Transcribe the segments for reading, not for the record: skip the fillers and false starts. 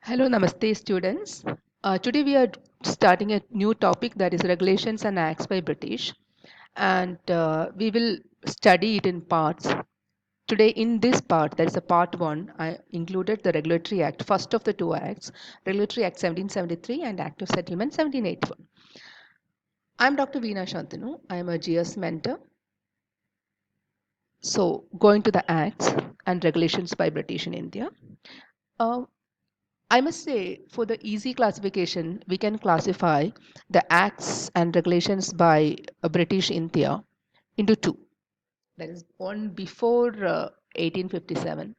Hello, Namaste students. Today we are starting a new topic, that is Regulations and Acts by British, and we will study it in parts. Today in this part, that is a part 1, I included the Regulatory Act, first of the two acts, Regulatory Act 1773 and Act of Settlement 1781. I am Dr. Veena Shantanu. I am a GS mentor. So going to the acts and regulations by British in India. Uh, I must say, for the easy classification, we can classify the acts and regulations by British India into two. That is one before 1857,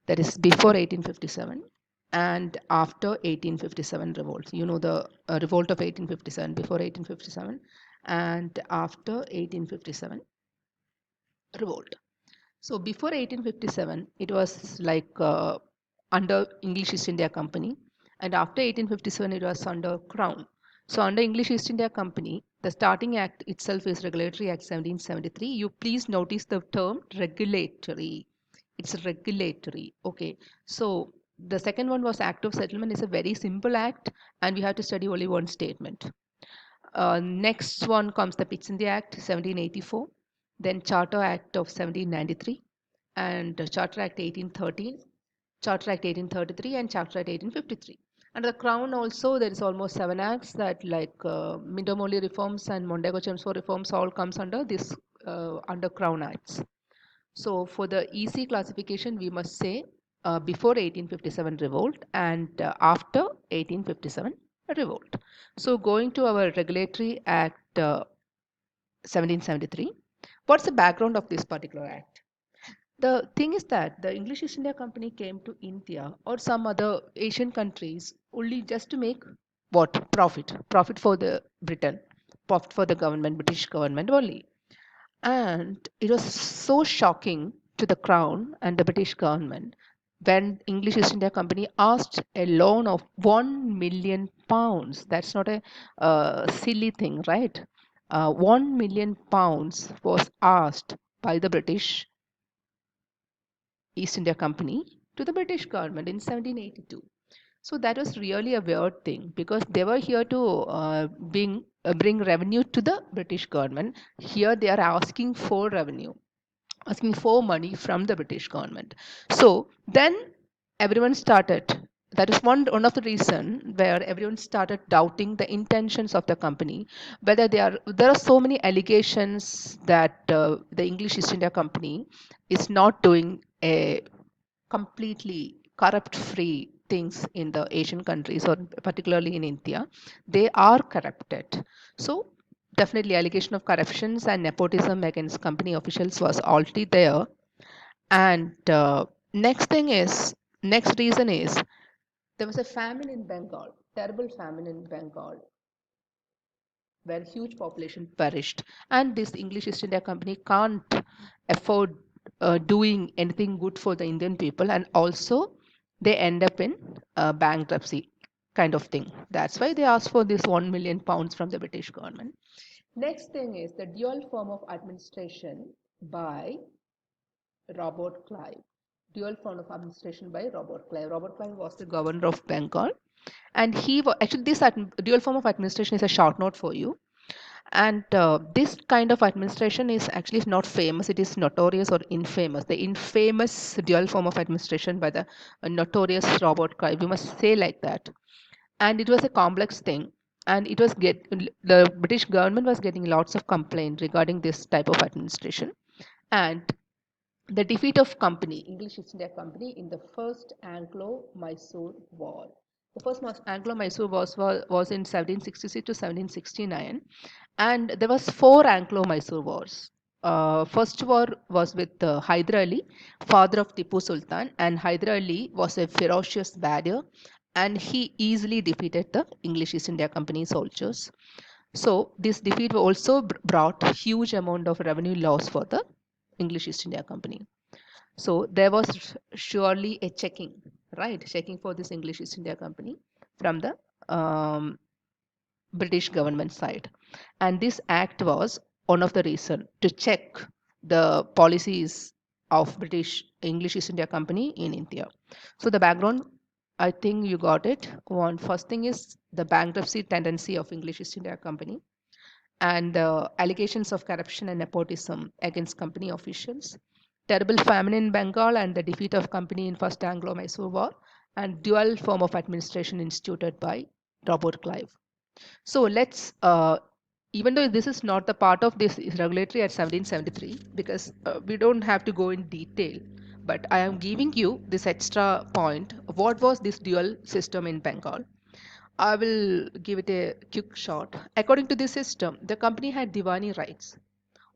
that is before 1857, and after 1857 revolt. You know the revolt of 1857, before 1857, and after 1857 revolt. So before 1857, it was like under English East India Company, and after 1857, it was under Crown. So under English East India Company, the starting act itself is Regulatory Act 1773. You please notice the term regulatory. It's regulatory. Okay. So the second one was Act of Settlement. It's a very simple act, and we have to study only one statement. Next one comes the Pitt's India Act 1784, then Charter Act of 1793, and Charter Act 1813, Charter Act 1833, and Charter Act 1853. Under the Crown also, there is almost 7 acts that, like Mindomoli reforms and Mondego Chelmsford reforms, all comes under this under Crown Acts. So for the easy classification, we must say before 1857 revolt and after 1857 revolt. So going to our Regulatory Act 1773, what's the background of this particular act? The thing is that the English East India Company came to India or some other Asian countries only just to make what? Profit for the Britain, profit for the government, British government only. And it was so shocking to the Crown and the British government when English East India Company asked a loan of £1 million. That's not a silly thing, right? £1 million was asked by the British East India Company to the British government in 1782. So that was really a weird thing because they were here to bring revenue to the British government. Here they are asking for revenue, asking for money from the British government. So then everyone started. That is one of the reason where everyone started doubting the intentions of the company, whether there are so many allegations that the English East India Company is not doing a completely corrupt free things in the Asian countries or particularly in India. They are corrupted. So definitely allegation of corruptions and nepotism against company officials was already there. And next reason is there was a famine in Bengal, terrible famine in Bengal, where huge population perished. And this English East India Company can't afford doing anything good for the Indian people. And also they end up in bankruptcy kind of thing. That's why they asked for this £1 million from the British government. Next thing is the dual form of administration by Robert Clive. Dual form of administration by Robert Clive. Robert Clive was the governor of Bengal, and actually this dual form of administration is a short note for you. And this kind of administration is actually not famous; it is notorious or infamous. The infamous dual form of administration by the notorious Robert Clive. We must say like that. And it was a complex thing. And the British government was getting lots of complaint regarding this type of administration. And the defeat of company, English East India Company, in the first Anglo-Mysore War. The first Anglo-Mysore was in 1766 to 1769, and there was 4 Anglo-Mysore wars. First war was with Hyder Ali, father of Tipu Sultan, and Hyder Ali was a ferocious warrior, and he easily defeated the English East India Company soldiers. So this defeat also brought huge amount of revenue loss for the English East India Company. So there was surely a checking, right? Checking for this English East India Company from the British government side. And this act was one of the reason to check the policies of British English East India Company in India. So the background I think you got it. One first thing is the bankruptcy tendency of English East India Company and allegations of corruption and nepotism against company officials, terrible famine in Bengal and the defeat of company in First Anglo-Mysore War, and dual form of administration instituted by Robert Clive. So let's, even though this is not the part of this regulatory at 1773, because we don't have to go in detail, but I am giving you this extra point. What was this dual system in Bengal? I will give it a quick shot. According to this system, the company had Diwani rights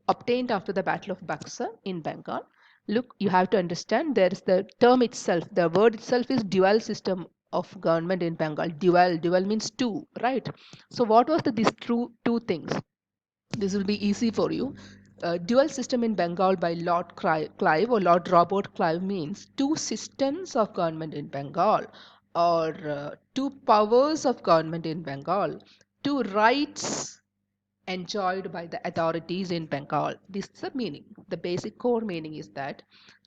obtained after the Battle of Buxar in Bengal. Look, you have to understand there is the term itself, the word itself is dual system of government in Bengal. Dual means two, right? So what was these two things? This will be easy for you. Dual system in Bengal by Lord Clive or Lord Robert Clive means two systems of government in Bengal, or two powers of government in Bengal, two rights enjoyed by the authorities in Bengal. This is the meaning. The basic core meaning is that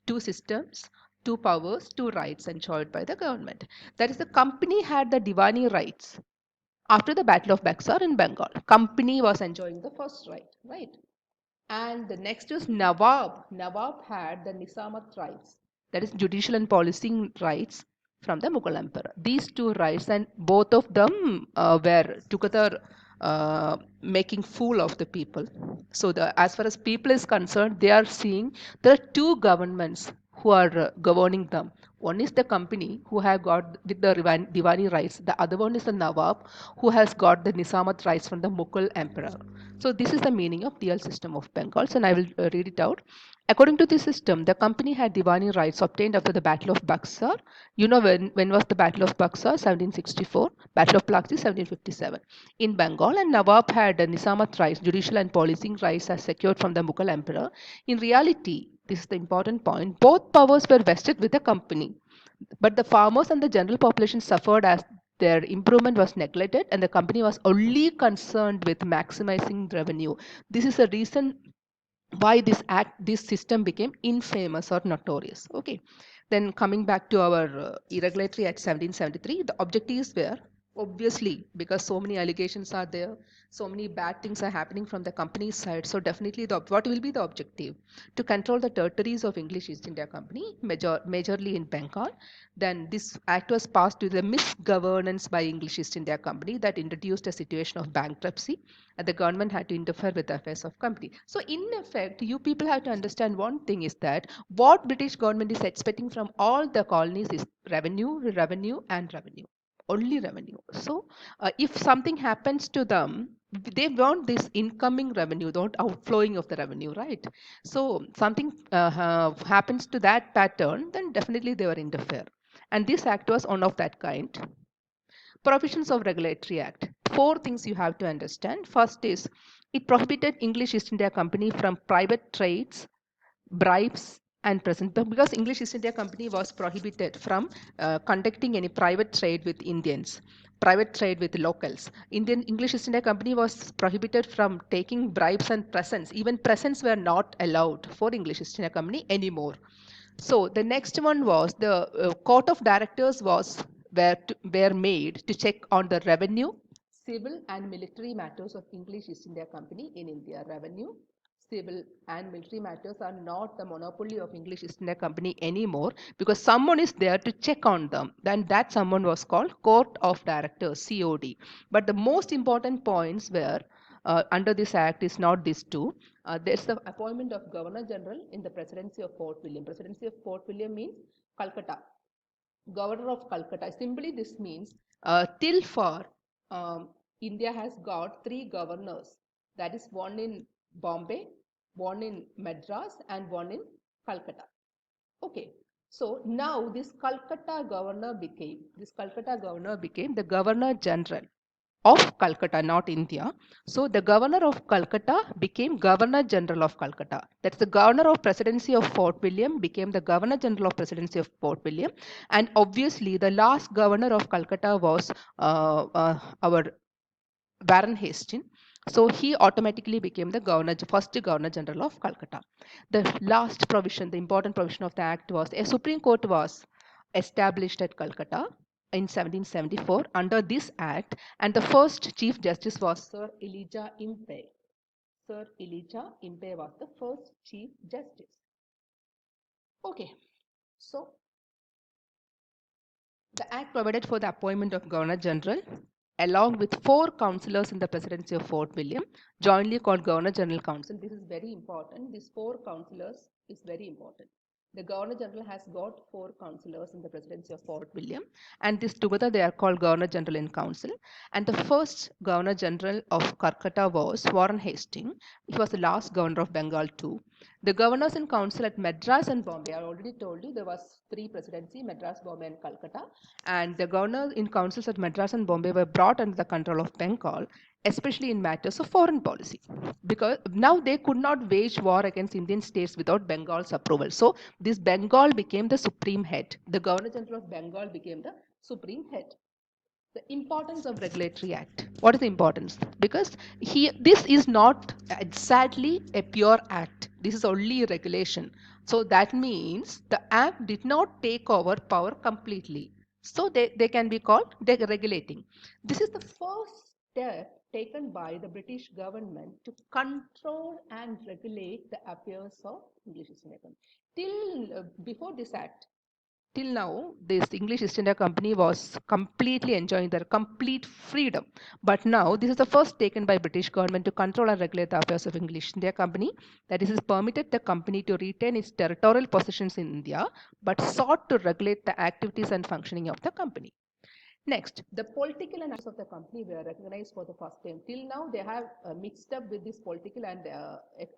two systems, two powers, two rights enjoyed by the government. That is, the company had the Diwani rights after the Battle of Buxar in Bengal. Company was enjoying the first right, right? And the next is Nawab. Nawab had the Nizamat rights, that is judicial and policing rights from the Mughal emperor. These two rights, and both of them were together making fool of the people. So as far as people is concerned, they are seeing there are two governments who are governing them. One is the company who have got the Diwani rights. The other one is the Nawab who has got the Nizamat rights from the Mughal emperor. So this is the meaning of dual system of Bengals, and I will read it out. According to this system, the company had Diwani rights obtained after the Battle of Buxar. You know when was the Battle of Buxar? 1764. Battle of Plassey, 1757. In Bengal, and Nawab had Nizamat rights, judicial and policing rights as secured from the Mughal emperor. In reality, this is the important point, both powers were vested with the company. But the farmers and the general population suffered as their improvement was neglected and the company was only concerned with maximizing revenue. This is a reason why this system became infamous or notorious. Okay. Then coming back to our irregularity at 1773, the objectives were obviously, because so many allegations are there, so many bad things are happening from the company's side. So definitely, what will be the objective? To control the territories of English East India Company, majorly in Bengal. Then this act was passed to the misgovernance by English East India Company that introduced a situation of bankruptcy, and the government had to interfere with the affairs of company. So in effect, you people have to understand one thing is that what British government is expecting from all the colonies is revenue, revenue, and revenue. Only revenue. So if something happens to them, they want this incoming revenue, not outflowing of the revenue, right? So something happens to that pattern, then definitely they will interfere. And this act was one of that kind. Provisions of Regulatory Act. Four things you have to understand. First is it prohibited English East India Company from private trades, bribes, and present, because English East India Company was prohibited from conducting any private trade with Indians, private trade with locals. Indian English East India Company was prohibited from taking bribes and presents. Even presents were not allowed for English East India Company anymore. So the next one was the court of directors were made to check on the revenue, civil and military matters of English East India Company in India. Revenue, civil and military matters are not the monopoly of English East India Company anymore, because someone is there to check on them. Then that someone was called Court of Directors, COD. But the most important points were under this act is not these two. There's the appointment of Governor General in the presidency of Fort William. Presidency of Fort William means Calcutta. Governor of Calcutta. Simply this means till far India has got three governors. That is one in Bombay, one in Madras, and one in Calcutta. Okay. So now this Calcutta governor became the Governor General of Calcutta, not India. So the governor of Calcutta became Governor General of Calcutta. That's the governor of Presidency of Fort William became the Governor General of Presidency of Fort William. And obviously, the last governor of Calcutta was our Warren Hastings. So he automatically became the first Governor General of Calcutta. The last provision, the important provision of the act was a Supreme Court was established at Calcutta. in 1774 under this act, and the first Chief Justice was Sir Elijah Impey. Sir Elijah Impey was the first Chief Justice. Okay, so the Act provided for the appointment of Governor General along with 4 councillors in the presidency of Fort William, jointly called Governor General Council. This is very important. These 4 councillors is very important. The Governor General has got 4 councillors in the presidency of Fort William, and this together they are called Governor General in Council. And the first Governor General of Calcutta was Warren Hastings. He was the last governor of Bengal too. The governors in council at Madras and Bombay, I already told you there was 3 presidency, Madras, Bombay and Calcutta. And the governors in councils at Madras and Bombay were brought under the control of Bengal, especially in matters of foreign policy. Because now they could not wage war against Indian states without Bengal's approval. So this Bengal became the supreme head. The Governor General of Bengal became the supreme head. The importance of regulatory act. What is the importance? Because this is not exactly a pure act. This is only a regulation. So that means the act did not take over power completely. So they can be called regulating. This is the first step taken by the British government to control and regulate the affairs of English East India Company. Till before this act, till now, this English East India Company was completely enjoying their complete freedom. But now, this is the first taken by British government to control and regulate the affairs of English India Company. That is, it permitted the company to retain its territorial possessions in India, but sought to regulate the activities and functioning of the company. Next, the political and of the company were recognized for the first time. Till now, they have mixed up with this political and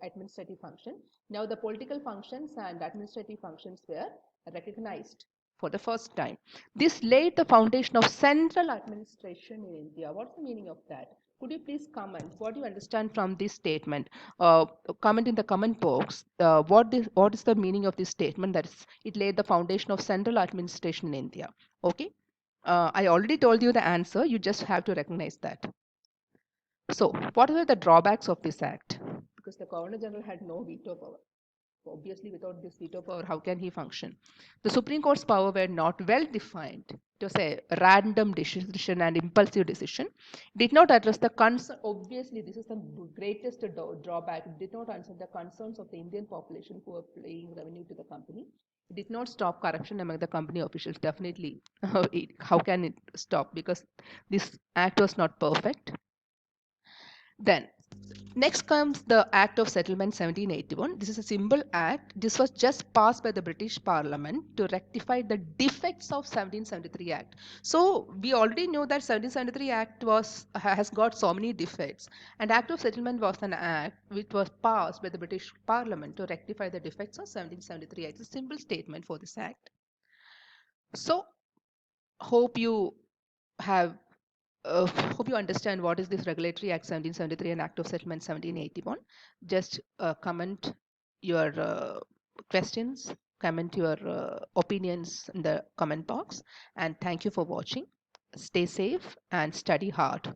administrative function. Now, the political functions and administrative functions were recognized for the first time. This laid the foundation of central administration in India. What's the meaning of that? Could you please comment what you understand from this statement? Comment in the comment box. What is the meaning of this statement? That is, it laid the foundation of central administration in India. Okay. I already told you the answer. You just have to recognize that. So, what were the drawbacks of this act? Because the Governor General had no veto power. Obviously, without this veto power, how can he function? The Supreme Court's power were not well defined. It was a random decision and impulsive decision. Did not address the concern. Obviously, this is the greatest drawback. It did not answer the concerns of the Indian population who were paying revenue to the company. It did not stop corruption among the company officials. Definitely, how can it stop? Because this act was not perfect. Then, next comes the Act of Settlement 1781. This is a simple act. This was just passed by the British Parliament to rectify the defects of 1773 Act. So we already know that 1773 Act has got so many defects. And Act of Settlement was an act which was passed by the British Parliament to rectify the defects of 1773 Act. It's a simple statement for this act. So hope you have hope you understand what is this Regulatory Act 1773 and Act of Settlement 1781. Just comment your questions, comment your opinions in the comment box. And thank you for watching. Stay safe and study hard.